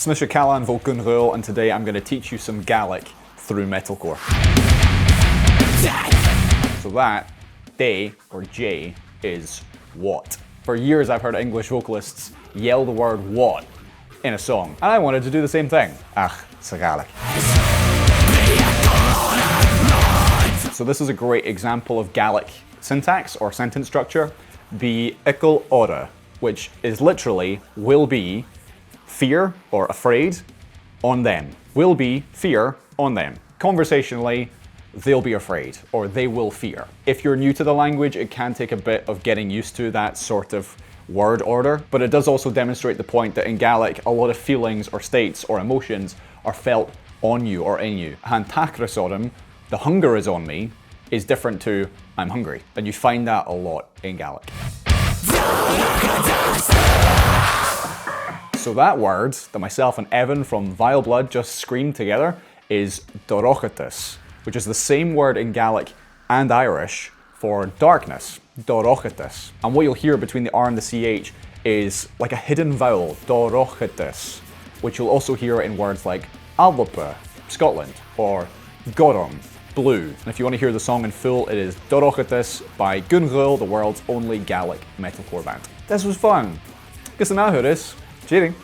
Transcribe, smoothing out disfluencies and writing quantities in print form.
Smisha Callan vo Gun Ghaol, and today I'm going to teach you some Gaelic through metalcore. So that, day, or J, is what. For years I've heard English vocalists yell the word what in a song, and I wanted to do the same thing. It's Gaelic. So this is a great example of Gaelic syntax or sentence structure. Be ickle ora, which is literally will be fear or afraid on them. Will be fear on them. Conversationally, they'll be afraid or they will fear. If you're new to the language, it can take a bit of getting used to that sort of word order, but it does also demonstrate the point that in Gaelic, a lot of feelings or states or emotions are felt on you or in you. Han tachras odm, the hunger is on me, is different to I'm hungry. And you find that a lot in Gaelic. So that word that myself and Evan from Vile Blood just screamed together is Dorchadas, which is the same word in Gaelic and Irish for darkness, Dorchadas. And what you'll hear between the R and the CH is like a hidden vowel, Dorchadas, which you'll also hear in words like Alba, Scotland, or Gorum, blue. And if you want to hear the song in full, it is Dorchadas by Gun Ghaol, the world's only Gaelic metalcore band. This was fun. Guess now who it is. Cheating.